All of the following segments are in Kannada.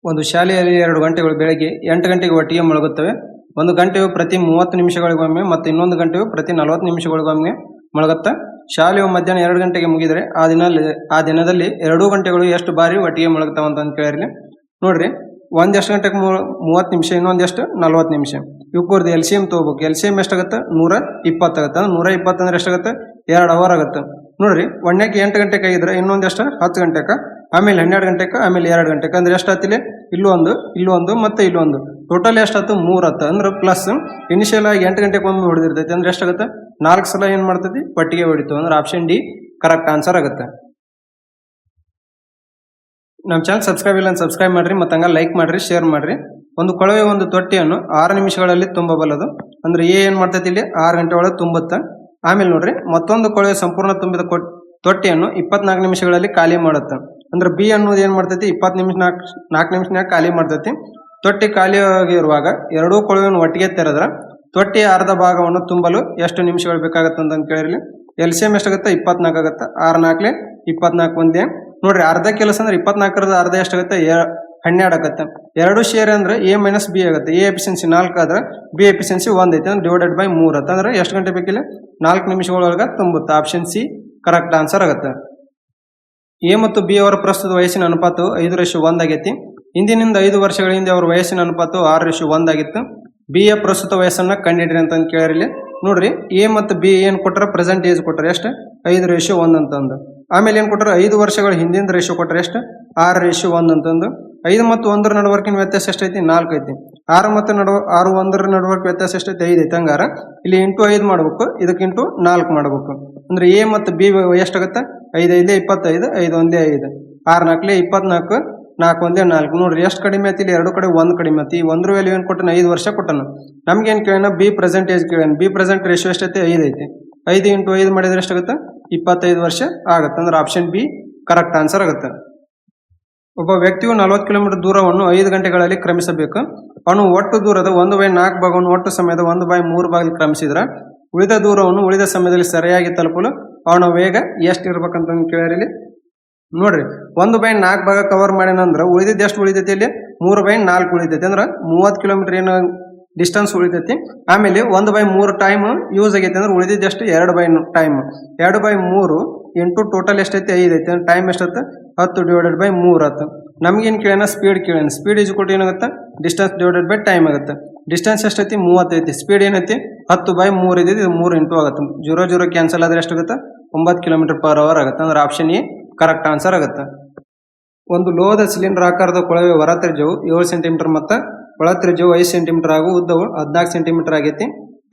ಒಂದು ಶಾಲೆಯಲ್ಲಿ 2 ಗಂಟೆಗಳು ಬೆಳಗ್ಗೆ 8 ಗಂಟೆಗೆ ಒಟ್ಟಿಗೆ ಮುಳುಗುತ್ತವೆ. ಒಂದು ಗಂಟೆಯು ಪ್ರತಿ 30 ನಿಮಿಷಗಳಿಗೊಮ್ಮೆ ಮತ್ತು ಇನ್ನೊಂದು ಗಂಟೆಯು ಪ್ರತಿ 40 ನಿಮಿಷಗಳಿಗೊಮ್ಮೆ ಮುಳುಗುತ್ತೆ. ಶಾಲೆಯು ಮಧ್ಯಾಹ್ನ 2 ಗಂಟೆಗೆ ಮುಗಿದರೆ ಆ ದಿನದಲ್ಲಿ 2 ಗಂಟೆಗಳು ಎಷ್ಟು ಬಾರಿ ಒಟ್ಟಿಗೆ ಮುಳುಗುತ್ತವೆ ಅಂತ ಕೇಳಿರಿ. ನೋಡ್ರಿ, ಒಂದು ಎಷ್ಟು ಗಂಟೆಗೆ 30 ನಿಮಿಷ, ಇನ್ನೊಂದು ಎಷ್ಟು 40 ನಿಮಿಷ. ಇವಕ್ಕೂರ್ದು LCM ತಗೋಬೇಕು. LCM ಎಷ್ಟಾಗುತ್ತೆ? 120 ಆಗುತ್ತೆ. 120 ಅಂದ್ರೆ ಎಷ್ಟಾಗುತ್ತೆ? 2 ಅವರ್ ಆಗುತ್ತೆ. ನೋಡ್ರಿ, ಒಂದಕ್ಕೆ 8 ಗಂಟೆಗೆ ಆಗಿದ್ರೆ ಇನ್ನೊಂದು ಎಷ್ಟು 10 ಗಂಟೆಗೆ, ಆಮೇಲೆ 12 ಗಂಟೆಗೆ, ಆಮೇಲೆ 2 ಗಂಟೆಗೆ. ಅಂದ್ರೆ ಎಷ್ಟು ಆತಿಲ್ಲ? ಇಲ್ಲೊಂದು ಮತ್ತೆ ಇಲ್ಲೊಂದು, ಟೋಟಲ್ ಎಷ್ಟಾಯ್ತು? 3 ಆಯ್ತು. ಅಂದ್ರೆ ಪ್ಲಸ್ ಇನಿಷಿಯಲ್ ಆಗಿ 8 ಗಂಟೆಗೆ ಒಮ್ಮೆ ಹೊಡೆದಿರ್ತೈತಿ. ಅಂದ್ರೆ ಎಷ್ಟಾಗುತ್ತೆ? 4 ಸಲ ಏನ್ ಮಾಡ್ತೈತಿ? ಪಟ್ಟಿಗೆ ಹೊಡಿತು. ಅಂದ್ರೆ ಆಪ್ಷನ್ ಡಿ ಕರೆಕ್ಟ್ ಆನ್ಸರ್ ಆಗುತ್ತೆ. ನಮ್ಮ ಚಾನಲ್ ಸಬ್ಸ್ಕ್ರೈಬ್ ಇಲ್ಲ ಅಂತ ಸಬ್ಸ್ಕ್ರೈಬ್ ಮಾಡ್ರಿ, ಮತ್ತು ಹಂಗ ಲೈಕ್ ಮಾಡ್ರಿ, ಶೇರ್ ಮಾಡ್ರಿ. ಒಂದು ಕೊಳವೆ ಒಂದು ತೊಟ್ಟಿಯನ್ನು 6 ನಿಮಿಷಗಳಲ್ಲಿ ತುಂಬಬಲ್ಲದು. ಅಂದ್ರೆ ಏನ್ ಮಾಡ್ತೈತಿ ಇಲ್ಲಿ? 6 ಗಂಟೆ ಒಳಗೆ ತುಂಬುತ್ತ. ಆಮೇಲೆ ನೋಡ್ರಿ, ಮತ್ತೊಂದು ಕೊಳವೆ ಸಂಪೂರ್ಣ ತುಂಬಿದ ತೊಟ್ಟಿಯನ್ನು 24 ನಿಮಿಷಗಳಲ್ಲಿ ಖಾಲಿ ಮಾಡುತ್ತೆ. ಅಂದ್ರೆ ಬಿ ಅನ್ನೋದು ಏನ್ ಮಾಡ್ತೈತಿ? 4 ನಿಮಿಷನಾಗ ಖಾಲಿ ಮಾಡ್ತೈತಿ. ತೊಟ್ಟಿ ಖಾಲಿಯಾಗಿರುವಾಗ ಎರಡೂ ಕೊಳವೆಯನ್ನು ಒಟ್ಟಿಗೆ ತೆರೆದ್ರ ತೊಟ್ಟಿಯ ಅರ್ಧ ಭಾಗವನ್ನು ತುಂಬಲು ಎಷ್ಟು ನಿಮಿಷಗಳು ಬೇಕಾಗತ್ತೆ ಅಂತ ಕೇಳಿರ್ಲಿ. LCM ಎಷ್ಟಾಗುತ್ತೆ? 24 ಆಗುತ್ತೆ. 6 4 24 ಒಂದೇ. ನೋಡ್ರಿ, ಅರ್ಧ ಕೆಲಸ ಅಂದ್ರೆ 24ರದ ಅರ್ಧ ಎಷ್ಟಾಗುತ್ತೆ? 12 ಆಗುತ್ತೆ. 2 ಶೇರ್ ಅಂದ್ರೆ A ಮೈನಸ್ B ಆಗುತ್ತೆ. A ಎಫಿಷಿಯನ್ಸಿ 4 ಆದ್ರೆ B ಎಫಿಷಿಯನ್ಸಿ 1 ಐತೆ. ಅಂದ್ರೆ ಡಿವೈಡೆಡ್ ಬೈ 3 ಆಗುತ್ತೆ. ಅಂದ್ರೆ ಎಷ್ಟು ಗಂಟೆ ಬೇಕಿಲ್ಲ? 4 ನಿಮಿಷಗಳೊಳಗೆ ತುಂಬುತ್ತೆ. ಆಪ್ಷನ್ ಸಿ ಕರೆಕ್ಟ್ ಆನ್ಸರ್ ಆಗುತ್ತೆ. A ಮತ್ತು B ಅವರ ಪ್ರಸ್ತುತ ವಯಸ್ಸಿನ ಅನುಪಾತವು 5:1 ಆಗೈತಿ. ಇಂದಿನಿಂದ 5 ವರ್ಷಗಳ ಹಿಂದೆ ಅವರ ವಯಸ್ಸಿನ ಅನುಪಾತವು 6:1 ಆಗಿತ್ತು. B ಯ ಪ್ರಸ್ತುತ ವಯಸ್ಸನ್ನ ಕಂಡಿಡ್ರಿ ಅಂತ ಕೇಳಿರಲಿ. ನೋಡ್ರಿ, A ಮತ್ತು B ಏನ್ ಕೊಟ್ಟರೆ? ಪ್ರೆಸೆಂಟ್ ಏಜ್ ಕೊಟ್ಟರೆ ಎಷ್ಟು? 5:1 ಅಂತಂದು. ಆಮೇಲೆ ಏನ್ ಕೊಟ್ಟರೆ? 5 ವರ್ಷಗಳ ಹಿಂದಿನ ರೇಷಿಯೋ ಕೊಟ್ಟರೆ ಎಷ್ಟು? 6:1 ಅಂತಂದು. 5 ಮತ್ತು 1 ನಡವರ್ಕಿನ ವ್ಯತ್ಯಾಸ ಎಷ್ಟೈತಿ? 4 ಐತಿ. 6 ಮತ್ತು 1 ನಡವರ್ಕ ವ್ಯತ್ಯಾಸ ಎಷ್ಟೈತಿ? 5 ಐತಿ. ಹಂಗಾರ ಇಲ್ಲಿ ಇಂಟು 5 ಮಾಡ್ಬೇಕು, ಇದಕ್ಕೆ ಇಂಟು 4 ಮಾಡ್ಬೇಕು. ಅಂದ್ರೆ A ಮತ್ತು B ಎಷ್ಟಾಗುತ್ತೆ? 5 5 25, 5 1 5, 6 4 24, 4 1 4. ನೋಡ್ರಿ, ಎಷ್ಟು ಕಡಿಮೆ ಐತಿ ಇಲ್ಲಿ? 2 ಕಡೆ 1 ಕಡಿಮೆ ಐತಿ. 1 ವ್ಯಾಲ್ಯೂ ಏನ್ ಕೊಟ್ಟನ? 5 ವರ್ಷ ಕೊಟ್ಟನ. ನಮ್ಗೇನ್ ಕೇಳೋಣ? B ಪ್ರೆಸೆಂಟ್ ಏಜ್ ಕೇಳೋಣ. B ಪ್ರೆಸೆಂಟ್ ರೇಷಿಯೋ ಎಷ್ಟೈತಿ? 5 ಐತಿ. 5 ಇಂಟು 5 ಮಾಡಿದ್ರೆ ಎಷ್ಟಾಗುತ್ತೆ? 25 ವರ್ಷ ಆಗುತ್ತೆ. ಅಂದ್ರೆ ಆಪ್ಷನ್ ಬಿ ಕರೆಕ್ಟ್ ಆನ್ಸರ್ ಆಗುತ್ತೆ. ಒಬ್ಬ ವ್ಯಕ್ತಿಯು 40 ಕಿಲೋಮೀಟರ್ ದೂರವನ್ನು 5 ಗಂಟೆಗಳಲ್ಲಿ ಕ್ರಮಿಸಬೇಕು. ಅವನು ಒಟ್ಟು ದೂರದ 1/4 ಭಾಗವನ್ನು ಒಟ್ಟು ಸಮಯದ 1/3 ಭಾಗದಲ್ಲಿ ಕ್ರಮಿಸಿದ್ರೆ ಉಳಿದ ದೂರವನ್ನು ಉಳಿದ ಸಮಯದಲ್ಲಿ ಸರಿಯಾಗಿ ತಲುಪಲು ಅವನ ವೇಗ ಎಷ್ಟು ಇರ್ಬೇಕಂತ ಕೇಳಿರಿ. ನೋಡ್ರಿ, 1/4 ಭಾಗ ಕವರ್ ಮಾಡ್ಯಾನಂದ್ರ ಉಳಿದಿದ್ದು ಎಷ್ಟು ಉಳಿತೈತಿ? ಇಲ್ಲಿ 3/4 ಉಳಿತೈತಿ. ಅಂದ್ರೆ 30 ಕಿಲೋಮೀಟರ್ ಏನು ಡಿಸ್ಟೆನ್ಸ್ ಉಳಿತೈತಿ. ಆಮೇಲೆ 1/3 ಟೈಮ್ ಯೂಸ್ ಆಗೈತಿ. ಅಂದ್ರೆ ಉಳಿದಿದ್ದು ಎಷ್ಟು? 2 ಟೈಮ್. 2/3 ಇಂಟು ಟೋಟಲ್ ಎಷ್ಟೈತಿ? 5 ಐತಿ. ಟೈಮ್ ಎಷ್ಟೈತೆ? 10 ಡಿವೈಡೆಡ್ ಬೈ 3 ಆಯ್ತು. ನಮ್ಗೇನು ಕೇಳೋಣ? ಸ್ಪೀಡ್ ಕೇಳೋಣ. ಸ್ಪೀಡ್ ಈಸ್ ಕೊಟ್ಟು ಏನಾಗುತ್ತೆ? ಡಿಸ್ಟೆನ್ಸ್ ಡಿವೈಡೆಡ್ ಬೈ ಟೈಮ್ ಆಗುತ್ತೆ. ಡಿಸ್ಟೆನ್ಸ್ ಎಷ್ಟೈತಿ? 30 ಐತಿ. ಸ್ಪೀಡ್ ಏನೈತಿ? 10/3 ಇದೈತಿ. ಇದು 3 ಇಂಟು ಆಗುತ್ತೆ. 0 0 ಕ್ಯಾನ್ಸಲ್ ಆದ್ರೆ ಎಷ್ಟಾಗುತ್ತೆ? 9 km/h ಆಗುತ್ತೆ. ಅಂದ್ರೆ ಆಪ್ಷನ್ ಎ ಕರೆಕ್ಟ್ ಆನ್ಸರ್ ಆಗುತ್ತೆ. ಒಂದು ಲೋಹದ ಸಿಲಿಂಡರ್ ಆಕಾರದ ಕೊಳವೆ ಹೊರ ತ್ರಿಜ್ಯವು 7 ಸೆಂಟಿಮೀಟರ್ ಮತ್ತು ಒಳ ತ್ರಿಜ್ಯವು 5 ಸೆಂಟಿಮೀಟರ್ ಹಾಗೂ ಉದ್ದವು 14 ಸೆಂಟಿಮೀಟರ್ ಆಗೈತಿ.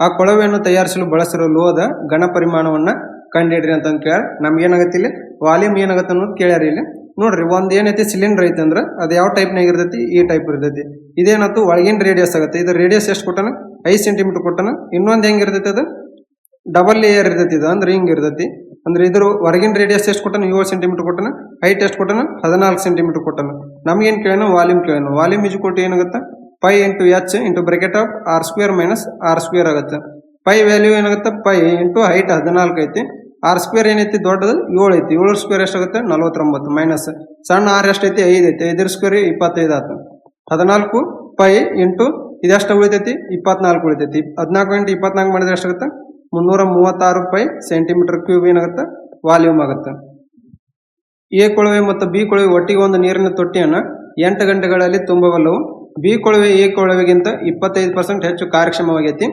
ಆ ಕೊಳವೆಯನ್ನು ತಯಾರಿಸಲು ಬಳಸಿರುವ ಲೋಹದ ಘನ ಪರಿಮಾಣವನ್ನ ಕಂಡಿಡ್ರಿ ಅಂತ ಕೇಳ. ನಮ್ಗೇನಾಗತ್ತೆ ಇಲ್ಲಿ? ವಾಲ್ಯೂಮ್ ಏನಾಗತ್ತೆ ಅನ್ನೋದು ಕೇಳ್ಯಾರ ಇಲ್ಲಿ. ನೋಡ್ರಿ, ಒಂದ್ ಏನೈತಿ? ಸಿಲಿಂಡರ್ ಐತಿ ಅಂದ್ರೆ ಅದು ಯಾವ ಟೈಪ್ನಾಗ ಇರ್ತೈತಿ? ಈ ಟೈಪ್ ಇರ್ತೈತಿ. ಇದೇನತ್ತು? ಒಳಗಿನ ರೇಡಿಯಸ್ ಆಗುತ್ತೆ. ಇದು ರೇಡಿಯಸ್ ಎಷ್ಟು ಕೊಟ್ಟನ? 5 ಸೆಂಟಿಮೀಟರ್ ಕೊಟ್ಟನ. ಇನ್ನೊಂದು ಹೆಂಗಿರ್ತೈತಿ? ಅದು ಡಬಲ್ ಲೇಯರ್ ಇರ್ತೈತಿ. ಇದು ಅಂದ್ರೆ ಹಿಂಗ್ ಇರ್ತೈತಿ. ಅಂದ್ರೆ ಇದ್ರ ಹೊರಗಿನ ರೇಡಿಯಸ್ ಎಷ್ಟು ಕೊಟ್ಟನ? 7 ಸೆಂಟಿಮೀಟರ್ ಕೊಟ್ಟನ. ಹೈಟ್ ಎಷ್ಟು ಕೊಟ್ಟನ? 14 ಸೆಂಟಿಮೀಟರ್ ಕೊಟ್ಟನ. ನಮ್ಗೇನ್ ಕೇಳೋಣ? ವಾಲ್ಯೂಮ್ ಕೇಳೋಣ. ವಾಲ್ಯೂಮ್ ಈಜು ಕೊಟ್ಟು ಏನಾಗುತ್ತೆ? Pi into H into bracket of R² minus R² ಆಗುತ್ತೆ. ಪೈ ವ್ಯಾಲ್ಯೂ ಏನಾಗುತ್ತೆ? ಪೈ ಇಂಟು ಹೈಟ್ 14 ಐತಿ. R² ಏನೈತಿ? ದೊಡ್ಡದು 7 ಐತಿ. 7² ಎಷ್ಟಾಗುತ್ತೆ? 49 ಮೈನಸ್ ಸಣ್ಣ R ಎಷ್ಟೈತಿ? 5 ಐತಿ. 5² 25 ಆಯ್ತು. 14 ಪೈ ಇಂಟು ಇದೆಷ್ಟು ಉಳಿತೈತಿ? 24 ಉಳಿತೈತಿ. 14 ಇಂಟು 24 ಮಾಡಿದ್ರೆ ಎಷ್ಟಾಗುತ್ತೆ? 336 ಪೈ ಸೆಂಟಿಮೀಟರ್ ಕ್ಯೂಬ್ ಏನಾಗುತ್ತೆ? ವಾಲ್ಯೂಮ್ ಆಗುತ್ತೆ. ಎ ಕೊಳವೆ ಮತ್ತು ಬಿ ಕೊಳವೆ ಒಟ್ಟಿಗೆ ಒಂದು ನೀರಿನ ತೊಟ್ಟಿಯನ್ನು 8 ಗಂಟೆಗಳಲ್ಲಿ ತುಂಬಬಲ್ಲವು. ಬಿ ಕೊಳವೆ ಎ ಕೊಳವೆಗಿಂತ 25% ಹೆಚ್ಚು ಕಾರ್ಯಕ್ಷಮವಾಗೈತಿ.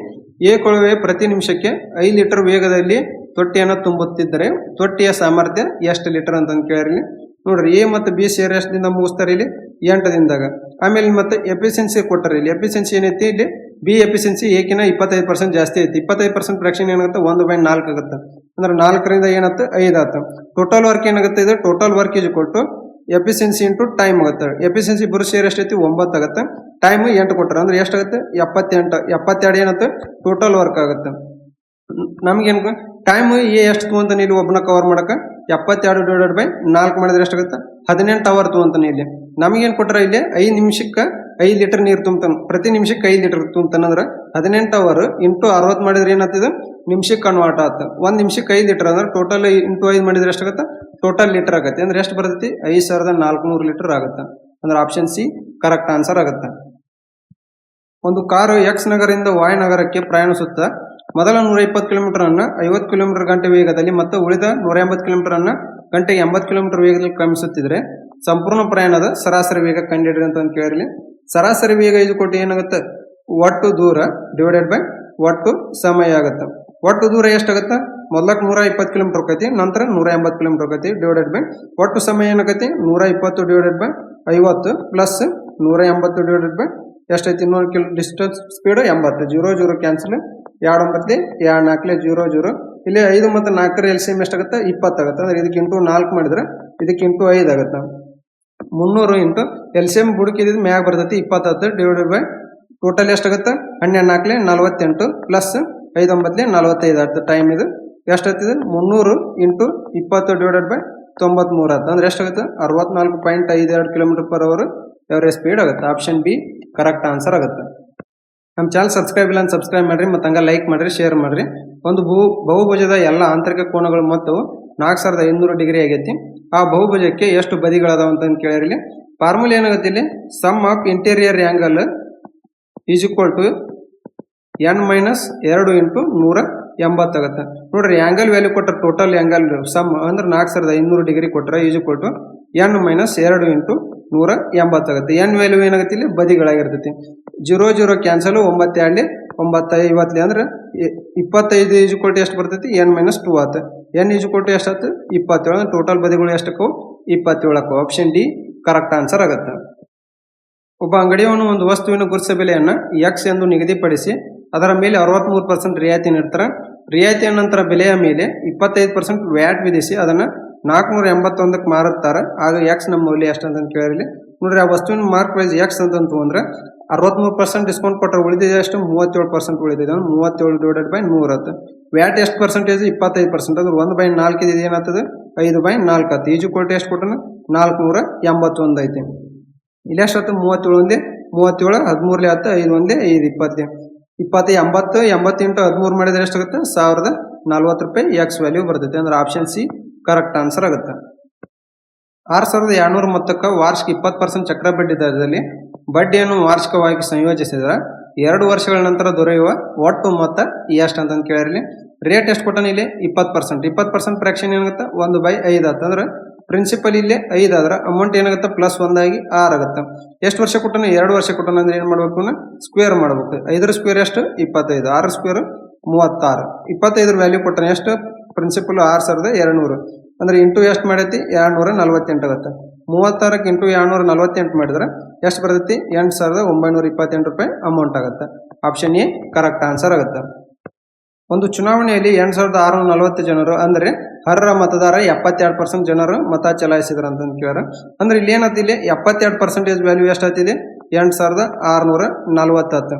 ಎ ಕೊಳವೆ ಪ್ರತಿ ನಿಮಿಷಕ್ಕೆ 5 ಲೀಟರ್ ವೇಗದಲ್ಲಿ ತೊಟ್ಟಿಯನ್ನು ತುಂಬುತ್ತಿದ್ದರೆ ತೊಟ್ಟಿಯ ಸಾಮರ್ಥ್ಯ ಎಷ್ಟು ಲೀಟರ್ ಅಂತ ಕೇಳಿರಿ. ನೋಡ್ರಿ, ಎ ಮತ್ತು ಬಿ ಸೇರಿ ಎಷ್ಟದಿಂದ ಮುಗಿಸ್ತಾರೆ? ಇಲ್ಲಿ 8 ದಿಂದಾಗ. ಆಮೇಲೆ ಮತ್ತೆ ಎಫಿಷಿಯನ್ಸಿ ಕೊಟ್ಟರೆ ಇಲ್ಲಿ ಎಫಿಷಿಯನ್ಸಿ ಏನೈತಿ? ಇಲ್ಲಿ ಬಿ ಎಫಿಷಿಯನ್ಸಿ ಏಕಿನ 25% ಜಾಸ್ತಿ ಐತಿ. 25% ಫ್ರಾಕ್ಷನ್ ಏನಾಗುತ್ತೆ? 1/4 ಆಗುತ್ತೆ. ಅಂದ್ರೆ 4ರಿಂದ ಏನಾಗುತ್ತೆ? 5 ಆಯ್ತು. ಟೋಟಲ್ ವರ್ಕ್ ಏನಾಗುತ್ತೆ? ಇದು ಟೋಟಲ್ ವರ್ಕ್ ಈಜ್ ಕೊಟ್ಟು ಎಫಿಷಿಯನ್ಸಿ ಇಂಟು ಟೈಮ್ ಆಗುತ್ತೆ. ಎಫಿಷಿಯನ್ಸಿ ಬರು ಸೇರಿ ಎಷ್ಟೈತಿ? 9 ಆಗುತ್ತೆ. ಟೈಮ್ 8 ಕೊಟ್ಟರೆ ಅಂದ್ರೆ ಎಷ್ಟಾಗುತ್ತೆ? 78. 72 ಏನಾಗುತ್ತೆ? ಟೋಟಲ್ ವರ್ಕ್ ಆಗುತ್ತೆ. ನಮ್ಗೇನು ಟೈಮ್ ಎಷ್ಟು ತಗೊಂತಾನೆ ಇಲ್ಲಿ ಒಬ್ಬನ ಕವರ್ ಮಾಡಕ? 72 ಡಿವೈಡೆಡ್ ಬೈ 4 ಮಾಡಿದ್ರೆ ಎಷ್ಟಾಗುತ್ತೆ? 18 ಅವರ್ ತಗೊಂತಾನೆ ಇಲ್ಲಿ. ನಮಗೇನು ಕೊಟ್ಟರೆ ಇಲ್ಲಿ 5 ನಿಮಿಷಕ್ಕೆ 5 ಲೀಟರ್ ನೀರು ತುಂಬ್ತಾನೆ. ಪ್ರತಿ ನಿಮಿಷಕ್ಕೆ 5 ಲೀಟರ್ ತುಂಬ್ತಾನೆ. ಅಂದ್ರೆ 18 ಅವರ್ ಇಂಟು 60 ಮಾಡಿದ್ರೆ ಏನಾಗ್ತದೆ? ನಿಮಿಷಕ್ಕೆ ಕನ್ವರ್ಟ್ ಆಗುತ್ತೆ. 1 ನಿಮಿಷಕ್ಕೆ 5 ಲೀಟರ್ ಅಂದ್ರೆ ಟೋಟಲ್ ಇಂಟು 5 ಮಾಡಿದ್ರೆ ಎಷ್ಟಾಗುತ್ತೆ? ಟೋಟಲ್ ಲೀಟರ್ ಆಗುತ್ತೆ. ಅಂದ್ರೆ ಎಷ್ಟು ಬರ್ತೈತಿ? 5400 ಲೀಟರ್ ಆಗುತ್ತೆ. ಅಂದ್ರೆ ಆಪ್ಷನ್ ಸಿ ಕರೆಕ್ಟ್ ಆನ್ಸರ್ ಆಗುತ್ತೆ. ಒಂದು ಕಾರು ಎಕ್ಸ್ ನಗರದಿಂದ ವಾಯ್ ನಗರಕ್ಕೆ ಪ್ರಯಾಣಿಸುತ್ತಾ ಮೊದಲ 120 ಕಿಲೋಮೀಟರ್ ಅನ್ನು 50 ಕಿಲೋಮೀಟರ್ ಗಂಟೆ ವೇಗದಲ್ಲಿ ಮತ್ತು ಉಳಿದ 180 ಕಿಲೋಮೀಟರ್ ಅನ್ನು ಗಂಟೆಗೆ 80 ಕಿಲೋಮೀಟರ್ ವೇಗದಲ್ಲಿ ಕ್ರಮಿಸುತ್ತಿದ್ರೆ ಸಂಪೂರ್ಣ ಪ್ರಯಾಣದ ಸರಾಸರಿ ವೇಗ ಕಂಡುಹಿಡಿಯಿರಿ ಅಂತ ಕೇಳಿರಲಿ. ಸರಾಸರಿ ವೇಗ ಇದು ಏನಾಗುತ್ತೆ, ಒಟ್ಟು ದೂರ ಡಿವೈಡೆಡ್ ಬೈ ಒಟ್ಟು ಸಮಯ ಆಗುತ್ತೆ. ಒಟ್ಟು ದೂರ ಎಷ್ಟಾಗುತ್ತೆ, ಮೊದಲಕ್ಕೆ 120 ಕಿಲೋಮೀಟರ್ ಹೋಗತಿ, ನಂತರ 180 ಕಿಲೋಮೀಟರ್ ಹೋಗತಿ ಡಿವೈಡೆಡ್ ಬೈ ಒಟ್ಟು ಸಮಯ ಏನಾಗತಿ 120 divided by 50 plus 180 divided by ಎಷ್ಟೈತಿ, 100 ಡಿಸ್ಟೆನ್ಸ್ ಸ್ಪೀಡ್ 80. 0 0 ಕ್ಯಾನ್ಸಲ್, 2 9 2 4 0 0. ಇಲ್ಲಿ 5 ಮತ್ತು 4 LCM ಎಷ್ಟಾಗುತ್ತೆ, 20 ಆಗುತ್ತೆ. ಅಂದ್ರೆ ಇದಕ್ಕೆ ಇಂಟು 4 ಮಾಡಿದ್ರೆ ಇದಕ್ಕೆ ಇಂಟು 5 ಆಗುತ್ತೆ. 300 ಇಂಟು LCM ಬುಡಕಿದ್ ಮ್ಯಾಗ ಬರ್ತೈತಿ 20 ಡಿವೈಡೆಡ್ ಬೈ ಟೋಟಲ್ ಎಷ್ಟಾಗುತ್ತೆ 12 4 48 ಪ್ಲಸ್ 5 9 45 ಆಗುತ್ತೆ. ಟೈಮ್ ಇದು ಎಷ್ಟಾಗ್ತದೆ, 300 ಇಂಟು 20 ಡಿವೈಡೆಡ್ ಬೈ 93 ಆಗುತ್ತೆ. ಅಂದ್ರೆ ಎಷ್ಟಾಗುತ್ತೆ 64.52 kilometre per hour average speed ಆಗುತ್ತೆ. ಆಪ್ಷನ್ ಬಿ ಕರೆಕ್ಟ್ ಆನ್ಸರ್ ಆಗುತ್ತೆ. ನಮ್ಮ ಚಾನಲ್ ಸಬ್ಸ್ಕ್ರೈಬ್ ಇಲ್ಲ ಅಂತ ಸಬ್ಸ್ಕ್ರೈಬ್ ಮಾಡ್ರಿ ಮತ್ತು ಹಂಗೆ ಲೈಕ್ ಮಾಡ್ರಿ, ಶೇರ್ ಮಾಡ್ರಿ. ಒಂದು ಬಹುಭುಜದ ಎಲ್ಲ ಆಂತರಿಕ ಕೋನಗಳು ಮೊತ್ತವು 4500 ಡಿಗ್ರಿ ಆಗೈತಿ. ಆ ಬಹುಭುಜಕ್ಕೆ ಎಷ್ಟು ಬದಿಗಳದಾವ ಅಂತ ಕೇಳಿರಲಿ. ಫಾರ್ಮುಲಾ ಏನಾಗುತ್ತೆ ಇಲ್ಲಿ, sum of interior angle is equal to n minus 2 into 180 ಆಗುತ್ತೆ. ನೋಡ್ರಿ ಆಂಗಲ್ ವ್ಯಾಲ್ಯೂ ಕೊಟ್ಟರೆ ಟೋಟಲ್ ಆಂಗಲ್ ಸಮ್ ಅಂದ್ರೆ 4500 ಡಿಗ್ರಿ ಕೊಟ್ಟರೆ is equal to n minus 2 into 180 ಆಗುತ್ತೆ. n ವ್ಯಾಲ್ಯೂ ಏನಾಗುತ್ತೆ ಇಲ್ಲಿ ಬದಿಗಳಾಗಿರ್ತೈತಿ. 0 0 ಕ್ಯಾನ್ಸಲ್, 9 2 9 50 ಅಂದ್ರೆ 25 ಈಸ್ ಈಕ್ವಲ್ ಟು ಎಷ್ಟು ಬರ್ತೈತಿ, n ಮೈನಸ್ 2 ಆಗುತ್ತೆ. n ಈಸ್ ಈಕ್ವಲ್ ಟು ಎಷ್ಟಾಯ್ತು 27. ಟೋಟಲ್ ಬದಿಗಳು ಎಷ್ಟಕ್ಕೂ 27. ಆಪ್ಷನ್ ಡಿ ಕರೆಕ್ಟ್ ಆನ್ಸರ್ ಆಗುತ್ತೆ. ಒಬ್ಬ ಅಂಗಡಿಯವನು ಒಂದು ವಸ್ತುವಿನ ಗುರುತಿಸ ಬೆಲೆಯನ್ನು ಎಕ್ಸ್ ಎಂದು ನಿಗದಿಪಡಿಸಿ ಅದರ ಮೇಲೆ 63% ರಿಯಾಯಿತಿ ನೀಡ್ತಾರೆ. ರಿಯಾಯಿತಿಯ ನಂತರ ಬೆಲೆಯ ಮೇಲೆ 25% ವ್ಯಾಟ್ ವಿಧಿಸಿ ಅದನ್ನು 481ಕ್ಕೆ ಮಾರುತ್ತಾರೆ. ಆಗ ಎಕ್ಸ್ ನಮ್ಮ ಮೌಲ್ಯ ಎಷ್ಟು ಅಂತ ಕೇಳಿರಲಿ. ನೋಡ್ರಿ, ಆ ವಸ್ತುವಿನ ಮಾರ್ಕ್ ಪ್ರೈಸ್ ಎಕ್ಸ್ ಅಂತಂತು ಅಂದ್ರೆ 63% ಡಿಸ್ಕೌಂಟ್ ಕೊಟ್ಟರೆ ಉಳಿದಿದೆ ಎಷ್ಟು, 37% ಉಳಿದಿದೆ. 37 ಡಿವೈಡೆಡ್ ಬೈ 100. ವ್ಯಾಟ್ ಎಷ್ಟು ಪರ್ಸೆಂಟೇಜ್, 25%. ಅಂದ್ರೆ 1/4 ಇದು ಏನಾಗ್ತದೆ, 5/4 ಆಯ್ತು. ಈಜು ಕೊಟ್ಟು ಎಷ್ಟು ಕೊಟ್ಟನು, 481 ಐತಿ. ಇಲ್ಲಿ ಎಷ್ಟಾಯ್ತು, 37 ಒಂದೇ 37, 13 ಆಯ್ತು, 5 ಒಂದೇ 5 20 20 80 80 ಇಂಟು 13 ಮಾಡಿದ್ರೆ ಎಷ್ಟಾಗುತ್ತೆ, 1040 ರೂಪಾಯಿ ಎಕ್ಸ್ ವ್ಯಾಲ್ಯೂ ಬರ್ತೈತೆ. ಅಂದ್ರೆ ಆಪ್ಷನ್ ಸಿ ಕರೆಕ್ಟ್ ಆನ್ಸರ್ ಆಗುತ್ತೆ. 6200 ಮೊತ್ತಕ್ಕೆ ವಾರ್ಷಿಕ 20% ಚಕ್ರ ಬಡ್ಡಿ ದರದಲ್ಲಿ ಬಡ್ಡಿಯನ್ನು ವಾರ್ಷಿಕವಾಗಿ ಸಂಯೋಜಿಸಿದರೆ 2 ವರ್ಷಗಳ ನಂತರ ದೊರೆಯುವ ಒಟ್ಟು ಮೊತ್ತ ಎಷ್ಟು ಅಂತ ಕೇಳಿರಲಿ. ರೇಟ್ ಎಷ್ಟು ಕೊಟ್ಟಾನ ಇಲ್ಲಿ 20%. 20% ಫ್ರಾಕ್ಷನ್ ಏನಾಗುತ್ತೆ 1/5 ಆಗುತ್ತೆ. ಅಂದ್ರೆ ಪ್ರಿನ್ಸಿಪಲ್ ಇಲ್ಲಿ 5 ಆದ್ರೆ ಅಮೌಂಟ್ ಏನಾಗುತ್ತೆ ಪ್ಲಸ್ 1 ಆಗಿ 6 ಆಗುತ್ತೆ. ಎಷ್ಟು ವರ್ಷ ಕೊಟ್ಟಾನ, 2 ವರ್ಷ ಕೊಟ್ಟಾನ. ಅಂದ್ರೆ ಏನ್ ಮಾಡ್ಬೇಕು, ಸ್ಕ್ವೇರ್ ಮಾಡ್ಬೇಕು. 5 ಸ್ಕ್ವೇರ್ ಎಷ್ಟು 25, 6 ಸ್ಕ್ವೇರ್ 36. 25 ವ್ಯಾಲ್ಯೂ ಕೊಟ್ಟಾನ ಎಷ್ಟು, ಪ್ರಿನ್ಸಿಪಲ್ 6200. ಅಂದ್ರೆ ಇಂಟು ಎಷ್ಟು ಮಾಡೈತಿ 248 ಆಗುತ್ತೆ. 36ಕ್ಕೆ ಇಂಟು 248 ಮಾಡಿದ್ರೆ ಎಷ್ಟು ಬರ್ತೈತಿ, 8928 ರೂಪಾಯಿ ಅಮೌಂಟ್ ಆಗುತ್ತೆ. ಆಪ್ಷನ್ ಎ ಕರೆಕ್ಟ್ ಆನ್ಸರ್ ಆಗುತ್ತೆ. ಒಂದು ಚುನಾವಣೆಯಲ್ಲಿ 8640 ಜನರು ಅಂದ್ರೆ ಅರ್ಹ ಮತದಾರ 72% ಜನರು ಮತ ಚಲಾಯಿಸಿದ್ರು ಅಂತ ಕೇಳ್ಯಾರ. ಅಂದ್ರೆ ಇಲ್ಲಿ ಏನಾಗ್ತಿ, ಇಲ್ಲಿ 72% ವ್ಯಾಲ್ಯೂ ಎಷ್ಟಾಗ್ತಿದೆ 8640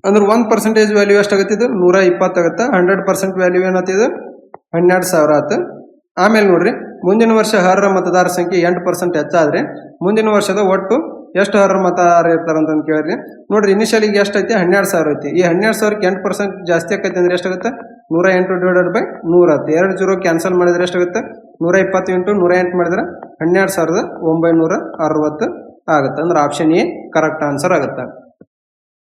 ಅಂದ್ರೆ 1% ವ್ಯಾಲ್ಯೂ ಎಷ್ಟಾಗತ್ತಿದ್ದು 120 ಆಗುತ್ತೆ. 100% ವ್ಯಾಲ್ಯೂ ಏನಾಗ್ತಿದೆ 12000 ಆಯ್ತು. ಆಮೇಲೆ ನೋಡ್ರಿ, ಮುಂದಿನ ವರ್ಷ ಅರ್ಹ ಮತದಾರ ಸಂಖ್ಯೆ 8% ಹೆಚ್ಚಾದ್ರೆ ಮುಂದಿನ ವರ್ಷದ ಒಟ್ಟು ಎಷ್ಟು ಅರ್ಹ ಮತದಾರ ಇರ್ತಾರ ಅಂತ ಕೇಳಿರಿ. ನೋಡ್ರಿ, ಇನಿಷಿಯಲ್ ಈಗ ಎಷ್ಟೈತಿ 12000 ಐತಿ. ಈ 12000ಕ್ಕೆ 8% ಜಾಸ್ತಿ ಆಕೈತಿ ಅಂದ್ರೆ ಎಷ್ಟಾಗುತ್ತೆ, 108 ಡಿವೈಡೆಡ್ ಬೈ 100 ಆಗುತ್ತೆ. 2 0 ಕ್ಯಾನ್ಸಲ್ ಮಾಡಿದ್ರೆ ಎಷ್ಟಾಗುತ್ತೆ, 120 ಇಂಟು 108 ಮಾಡಿದ್ರೆ 12960 ಆಗುತ್ತೆ. ಅಂದ್ರೆ ಆಪ್ಷನ್ ಎ ಕರೆಕ್ಟ್ ಆನ್ಸರ್ ಆಗುತ್ತೆ.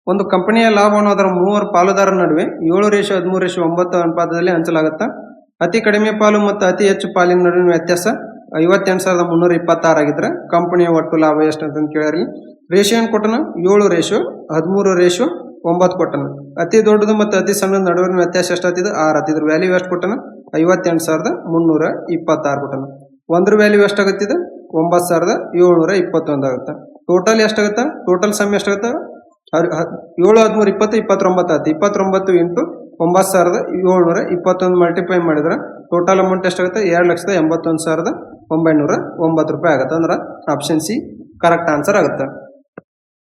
ಒಂದು ಕಂಪನಿಯ ಲಾಭವನ್ನು ಅದರ 3 ಪಾಲುದಾರರ ನಡುವೆ 7:13:9 ಅನುಪಾತದಲ್ಲಿ ಹಂಚಲಾಗುತ್ತೆ. ಅತಿ ಕಡಿಮೆ ಪಾಲು ಮತ್ತು ಅತಿ ಹೆಚ್ಚು ಪಾಲಿನ ನಡುವಿನ ವ್ಯತ್ಯಾಸ 58326 ಆಗಿದ್ರೆ ಕಂಪನಿಯ ಒಟ್ಟು ಲಾಭ ಎಷ್ಟು ಅಂತ ಕೇಳಿರಿ. ರೇಷಿಯೋ ಏನು ಕೊಟ್ಟನು, 7:13:9 ಕೊಟ್ಟನು. ಅತಿ ದೊಡ್ಡದು ಮತ್ತು ಅತಿ ಸಣ್ಣ ನಡುವಿನ ವ್ಯತ್ಯಾಸ ಎಷ್ಟಾಗ್ತಿದೆ 6 ಆಗ್ತಿದ್ರ. ವ್ಯಾಲ್ಯೂ ಎಷ್ಟು ಕೊಟ್ಟನು 58326 ಕೊಟ್ಟನು. ಒಂದ್ರ ವ್ಯಾಲ್ಯೂ ಎಷ್ಟಾಗುತ್ತಿದೆ 9721 ಆಗುತ್ತೆ. ಟೋಟಲ್ ಎಷ್ಟಾಗುತ್ತೆ, ಟೋಟಲ್ ಸಮ್ ಎಷ್ಟಾಗುತ್ತೆ 7 13 20 29 ಆಗುತ್ತೆ. 29 ಇಂಟು 9721 ಮಲ್ಟಿಪ್ಲೈ ಮಾಡಿದ್ರೆ ಟೋಟಲ್ ಅಮೌಂಟ್ ಎಷ್ಟಾಗುತ್ತೆ 2,81,909 ರೂಪಾಯಿ ಆಗುತ್ತೆ. ಅಂದ್ರೆ ಆಪ್ಷನ್ ಸಿ ಕರೆಕ್ಟ್ ಆನ್ಸರ್ ಆಗುತ್ತೆ.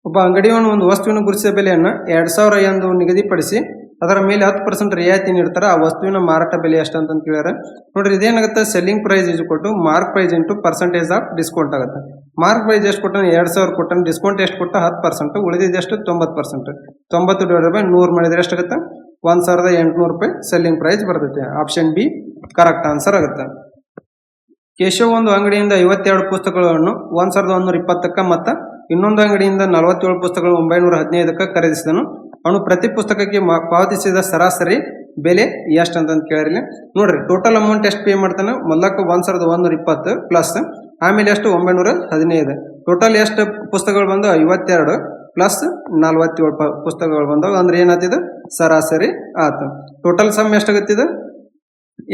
ಒಬ್ಬ ಅಂಗಡಿಯವನು ಒಂದು ವಸ್ತುವಿನ ಗುರುತಿಸಿದ ಬೆಲೆಯನ್ನು 2000 ಎಂದು ನಿಗದಿಪಡಿಸಿ ಅದರ ಮೇಲೆ 10% ರಿಯಾಯಿತಿ ನೀಡ್ತಾರೆ. ಆ ವಸ್ತುವಿನ ಮಾರಾಟ ಬೆಲೆ ಎಷ್ಟು ಅಂತ ಕೇಳ್ಯಾರ. ನೋಡ್ರಿ, ಇದೇನಾಗುತ್ತೆ, ಸೆಲ್ಲಿಂಗ್ ಪ್ರೈಸ್ ಈಸ್ ಕೊಟ್ಟು mark price into percentage of discount ಆಗುತ್ತೆ. ಮಾರ್ಕ್ ಪ್ರೈಸ್ ಎಷ್ಟು ಕೊಟ್ಟಾನ 2000 ಕೊಟ್ಟಾನ, ಡಿಸ್ಕೌಂಟ್ ಎಷ್ಟು ಕೊಟ್ಟ 10%, ಉಳಿದಿದ್ದೆಷ್ಟು 90%. 90 ಡಿವೈಡೆಡ್ ಬೈ 100 ಮಾಡಿದ್ರೆ ಎಷ್ಟಾಗುತ್ತೆ 1800 ರೂಪಾಯಿ ಸೆಲ್ಲಿಂಗ್ ಪ್ರೈಸ್ ಬರ್ತೈತೆ. ಆಪ್ಷನ್ ಬಿ ಕರೆಕ್ಟ್ ಆನ್ಸರ್ ಆಗುತ್ತೆ. ಕೇಶವ್ ಒಂದು ಅಂಗಡಿಯಿಂದ 52 ಪುಸ್ತಕಗಳನ್ನು 1120ಕ್ಕೆ ಮತ್ತು ಇನ್ನೊಂದು ಅಂಗಡಿಯಿಂದ 47 ಪುಸ್ತಕಗಳು 915ಕ್ಕೆ ಖರೀದಿಸಿದನು. ಅವನು ಪ್ರತಿ ಪುಸ್ತಕಕ್ಕೆ ಪಾವತಿಸಿದ ಸರಾಸರಿ ಬೆಲೆ ಎಷ್ಟು ಅಂತ ಕೇಳಿರಲಿ. ನೋಡ್ರಿ, ಟೋಟಲ್ ಅಮೌಂಟ್ ಎಷ್ಟು ಪೇ ಮಾಡ್ತಾನೆ? ಮೊದಲಕ್ಕೆ 1120 ಪ್ಲಸ್ ಆಮೇಲೆ ಎಷ್ಟು 915. ಟೋಟಲ್ ಎಷ್ಟು ಪುಸ್ತಕಗಳು ಬಂದು 52 ಪ್ಲಸ್ 47 ಪುಸ್ತಕಗಳು ಬಂದವು. ಅಂದ್ರೆ ಏನಾಗ್ತಿದೆ? ಸರಾಸರಿ ಆತು. ಟೋಟಲ್ ಸಮ್ ಎಷ್ಟಾಗತ್ತಿದೆ?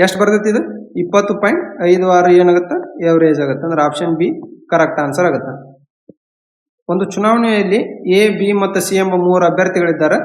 ಎಷ್ಟು ಬರ್ತೈತಿ ಇದು? 20.56 ಏನಾಗುತ್ತೆ? ಎವರೇಜ್ ಆಗುತ್ತೆ. ಅಂದ್ರೆ ಆಪ್ಷನ್ ಬಿ ಕರೆಕ್ಟ್ ಆನ್ಸರ್ ಆಗುತ್ತೆ. ಒಂದು ಚುನಾವಣೆಯಲ್ಲಿ ಎ, ಬಿ ಮತ್ತು ಸಿ ಎಂಬ 3 ಅಭ್ಯರ್ಥಿಗಳಿದ್ದಾರೆ.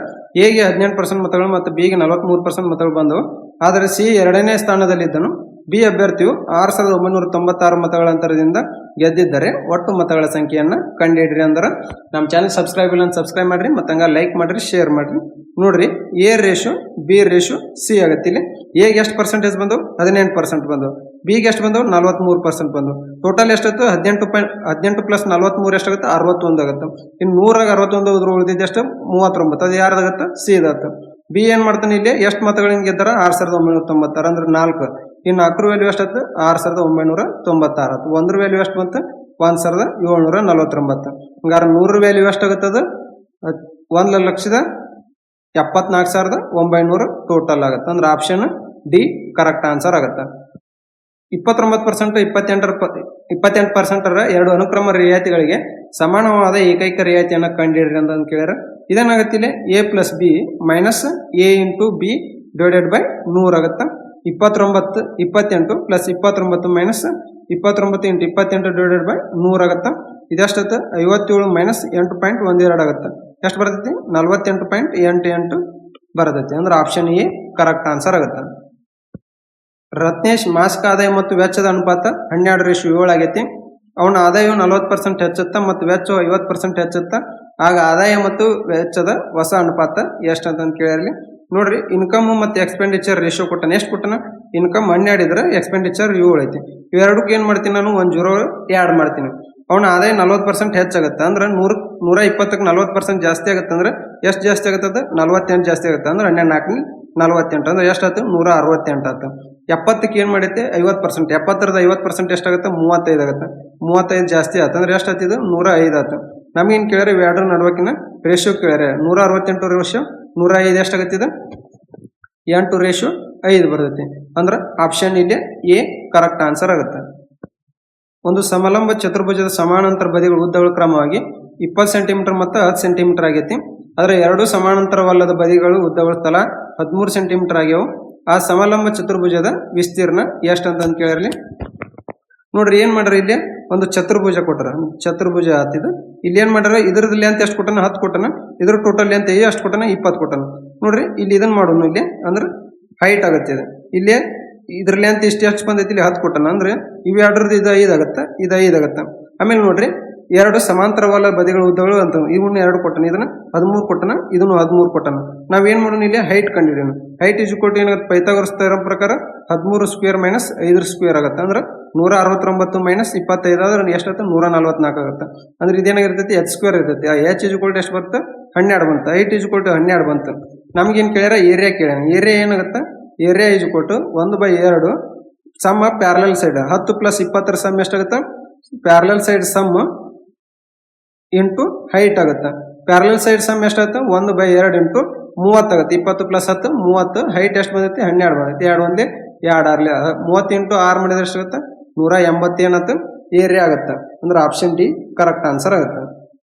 ಎಗೆ 18% ಮತಗಳು ಮತ್ತು ಬಿಗೆ 43% ಮತಗಳು ಬಂದವು. ಆದರೆ ಸಿ 2ನೇ ಸ್ಥಾನದಲ್ಲಿದ್ದನು. ಬಿ ಅಭ್ಯರ್ಥಿಯು 6996 ಮತಗಳ ಅಂತರದಿಂದ ಗೆದ್ದಿದ್ದರೆ ಒಟ್ಟು ಮತಗಳ ಸಂಖ್ಯೆಯನ್ನು ಕಂಡುಹಿಡ್ರಿ. ಅಂದ್ರೆ ನಮ್ಮ ಚಾನಲ್ ಸಬ್ಸ್ಕ್ರೈಬ್ ಇಲ್ಲ ಸಬ್ಸ್ಕ್ರೈಬ್ ಮಾಡ್ರಿ, ಮತ್ತು ಹಂಗ ಲೈಕ್ ಮಾಡ್ರಿ, ಶೇರ್ ಮಾಡ್ರಿ. ನೋಡ್ರಿ, ಎ ರೇಷು ಬಿ ರೇಷು ಸಿ ಆಗತ್ತೆ. ಇಲ್ಲಿ ಎಗೆ ಎಷ್ಟು ಪರ್ಸೆಂಟೇಜ್ ಬಂದವು? 18% ಬಂದವು. ಬಿಗೆ ಎಷ್ಟು ಬಂದವು? 43% ಬಂದವು. ಟೋಟಲ್ ಎಷ್ಟಾಯ್ತು? 18 ಪ್ಲಸ್ 43 ಎಷ್ಟಾಗುತ್ತೆ? 61 ಆಗುತ್ತೆ. ಇನ್ನು 100ರಾಗ 61 ಉಳಿದಿದ್ದು ಉಳಿದಿದ್ದು ಎಷ್ಟು? 39. ಅದು ಯಾರ್ದಾಗತ್ತೆ? ಸಿ ಇದಾಗುತ್ತೆ. ಬಿ ಏನ್ ಮಾಡ್ತಾನೆ? ಇಲ್ಲಿ ಎಷ್ಟು ಮತಗಳಿಂದ ಗೆದ್ದಾರ? 6996 ಅಂದ್ರೆ 4. ಇನ್ನು 4 ವ್ಯಾಲ್ಯೂ ಎಷ್ಟಾಯ್ತು? 6996. 1 ವ್ಯಾಲ್ಯೂ ಎಷ್ಟು ಬಂತು? 1749. ಹಂಗಾರೆ 100 ವ್ಯಾಲ್ಯೂ ಎಷ್ಟಾಗುತ್ತದೆ? 1,74,900 ಟೋಟಲ್ ಆಗುತ್ತೆ. ಅಂದ್ರೆ ಆಪ್ಷನ್ ಡಿ ಕರೆಕ್ಟ್ ಆನ್ಸರ್ ಆಗುತ್ತೆ. 29%, 28% ಎರಡು ಅನುಕ್ರಮ ರಿಯಾಯಿತಿಗಳಿಗೆ ಸಮಾನವಾದ ಏಕೈಕ ರಿಯಾಯಿತಿಯನ್ನು ಕಂಡುಹಿಡ್ರಿ ಅಂತ ಕೇಳ್ಯಾರ. ಇದೇನಾಗುತ್ತೆ? ಇಲ್ಲಿ A plus B minus A into B divided by 100 ಆಗುತ್ತೆ. 28 plus 29 minus 29 into 28 divided by 100 ಆಗುತ್ತೆ. ಇದೆಷ್ಟಾಗುತ್ತೆ? 57 ಮೈನಸ್ 8.12 ಆಗುತ್ತೆ. ಎಷ್ಟು ಬರ್ತೈತಿ? 48.88 ಬರ್ತೈತಿ. ಅಂದ್ರೆ ಆಪ್ಷನ್ ಎ ಕರೆಕ್ಟ್ ಆನ್ಸರ್ ಆಗುತ್ತೆ. ರತ್ನೇಶ್ ಮಾಸಿಕ ಆದಾಯ ಮತ್ತು ವೆಚ್ಚದ ಅನುಪಾತ 12:7 ಆಗೈತಿ. ಅವನ ಆದಾಯವು 40% ಹೆಚ್ಚುತ್ತ ಮತ್ತು ವೆಚ್ಚವು 50% ಹೆಚ್ಚುತ್ತ. ಆಗ ಆದಾಯ ಮತ್ತು ವೆಚ್ಚದ ಹೊಸ ಅನುಪಾತ ಎಷ್ಟು ಅಂತ ಕೇಳಿರಲಿ. ನೋಡ್ರಿ, ಇನ್ಕಮ್ ಮತ್ತು ಎಕ್ಸ್ಪೆಂಡಿಚರ್ ರೇಷಿಯೋ ಕೊಟ್ಟನ. ಎಷ್ಟು ಕೊಟ್ಟನ? ಇನ್ಕಮ್ 12 ಇದ್ರೆ ಎಕ್ಸ್ಪೆಂಡಿಚರ್ 7 ಐತಿ. ಇವೆರಡಕ್ಕೆ ಏನ್ ಮಾಡ್ತೀನಿ ನಾನು? 1 0 ಆ್ಯಡ್ ಮಾಡ್ತೀನಿ. ಅವನ ಆದಾಯ 40% ಹೆಚ್ಚಾಗುತ್ತೆ. ಅಂದ್ರೆ 120ಕ್ಕೆ 40% ಜಾಸ್ತಿ ಆಗುತ್ತೆ. ಅಂದ್ರೆ ಎಷ್ಟು ಜಾಸ್ತಿ ಆಗುತ್ತದೆ? 48 ಜಾಸ್ತಿ ಆಗುತ್ತೆ. ಅಂದ್ರೆ 12 48 ಅಂದ್ರೆ ಎಷ್ಟಾಯ್ತು? 168 ಆಯ್ತು. 70ಕ್ಕೆ ಏನ್ ಮಾಡೈತೆ? 50%. 70ರದ 50% ಎಷ್ಟಾಗುತ್ತೆ? 35 ಆಗುತ್ತೆ. 35 ಜಾಸ್ತಿ ಆಯ್ತು. ಅಂದ್ರೆ ಎಷ್ಟಾಯ್ತು? 105 ಆಯ್ತು. ನಮಗೇನು ಕೇಳ್ಯಾರ? ಇವೆರಡರ ನಡುವಕಿನ ರೇಷಿಯೋ ಕೇಳ್ಯಾರ. 168 ರೇಷಿಯೋ 105 ಎಷ್ಟಾಗತ್ತಿದೆ? 8:5 ಬರ್ತೈತಿ. ಅಂದ್ರೆ ಆಪ್ಷನ್ ಇಲ್ಲಿ ಎ ಕರೆಕ್ಟ್ ಆನ್ಸರ್ ಆಗುತ್ತೆ. ಒಂದು ಸಮಲಂಬ ಚತುರ್ಭುಜದ ಸಮಾನಾಂತರ ಬದಿಗಳ ಉದ್ದಗಳು ಕ್ರಮವಾಗಿ 20 ಸೆಂಟಿಮೀಟರ್ ಮತ್ತು 10 ಸೆಂಟಿಮೀಟರ್ ಆಗೈತಿ. ಅದರ ಎರಡು ಸಮಾನಾಂತರವಲ್ಲದ ಬದಿಗಳು ಉದ್ದಗಳು ತಲಾ 13 ಸೆಂಟಿಮೀಟರ್ ಆಗ್ಯಾವು. ಆ ಸಮಲಂಬ ಚತುರ್ಭುಜದ ವಿಸ್ತೀರ್ಣ ಎಷ್ಟು ಅಂತ ಕೇಳಿರಲಿ. ನೋಡ್ರಿ, ಏನ್ ಮಾಡ್ರಿ? ಇಲ್ಲಿ ಒಂದು ಚತುರ್ಭುಜ ಕೊಟ್ಟರ. ಚತುರ್ಭುಜ ಆತಿದ. ಇಲ್ಲಿ ಏನ್ ಮಾಡ್ಯಾರ? ಇದ್ರದ್ದು ಲೆಂತ್ ಎಷ್ಟು ಕೊಟ್ಟನ? 10 ಕೊಟ್ಟನ. ಇದ್ರ ಟೋಟಲ್ ಲೆಂತ್ ಎಷ್ಟು ಕೊಟ್ಟನ? 20 ಕೊಟ್ಟನ. ನೋಡ್ರಿ, ಇಲ್ಲಿ ಇದನ್ನ ಮಾಡೋಣ. ಇಲ್ಲಿ ಅಂದ್ರೆ ಹೈಟ್ ಆಗುತ್ತೆ. ಇಲ್ಲಿ ಇದ್ರ ಲೆಂತ್ ಎಷ್ಟು ಬಂದೈತಿ? ಇಲ್ಲಿ 10 ಕೊಟ್ಟನ. ಅಂದ್ರೆ ಇವೆರಡ್ರದ್ದು ಇದು 5 ಆಗುತ್ತೆ, ಇದು 5 ಆಗುತ್ತೆ. ಆಮೇಲೆ ನೋಡ್ರಿ, ಎರಡು ಸಮಾಂತರವಲ್ಲ ಬದಿಗಳ ಉದ್ದಗಳು ಅಂತ ಇವನ್ನ 2 ಕೊಟ್ಟನ. ಇದನ್ನ 13 ಕೊಟ್ಟನ, ಇದನ್ನು 13 ಕೊಟ್ಟನ. ನಾವೇನ್ ಮಾಡೋಣ? ಇಲ್ಲಿ ಹೈಟ್ ಕಂಡಿಡೋಣ. ಹೈಟ್ ಇಜುಕೊಟ್ಟು ಏನಾಗುತ್ತೆ? ಪೈಥಾಗರಸ್ ಥಿಯರಂ ಪ್ರಕಾರ 13 ಸ್ಕ್ವೇರ್ ಮೈನಸ್ 5 ಸ್ಕ್ವೇರ್ ಆಗುತ್ತೆ. ಅಂದ್ರೆ 169 ಮೈನಸ್ 25 ಆದ್ರೆ ಎಷ್ಟಾಗುತ್ತೆ? 144 ಆಗುತ್ತೆ. ಅಂದ್ರೆ ಇದೇನಾಗಿರ್ತೈತಿ? h ಸ್ಕ್ವೇರ್ ಇರ್ತೈತಿ. ಆ h ಇಜುಕೊಟ್ಟು ಎಷ್ಟು ಬರುತ್ತೆ? 12 ಬಂತು. ಹೈಟ್ ಇಜುಕೊಟ್ಟು 12 ಬಂತು. ನಮ್ಗೇನು ಕೇಳ್ಯಾರ? ಏರಿಯಾ ಕೇಳ್ಯಾನ. ಏರಿಯಾ ಏನಾಗುತ್ತೆ? ಏರಿಯಾ ಇಜುಕೊಟ್ಟು 1/2 sum parallel side 10 plus 20 sum ಎಷ್ಟಾಗುತ್ತೆ? Parallel side sum into height ಆಗುತ್ತೆ. ಪ್ಯಾರಲಲ್ ಸೈಡ್ ಸಮ್ ಎಷ್ಟಾಗುತ್ತೆ? 1/2 ಇಂಟು 30 ಆಗುತ್ತೆ. 20 ಪ್ಲಸ್ 10 30. ಹೈಟ್ ಎಷ್ಟು ಬಂದೈತಿ? 12 ಬಂದೈತಿ. 2 1 2 30 ಇಂಟು 6 ಮಾಡಿದ್ರೆ ಎಷ್ಟಾಗುತ್ತೆ? 180 ಏನಾಗುತ್ತೆ? ಏರಿಯಾ ಆಗುತ್ತೆ. ಅಂದ್ರೆ ಆಪ್ಷನ್ ಡಿ ಕರೆಕ್ಟ್ ಆನ್ಸರ್ ಆಗುತ್ತೆ.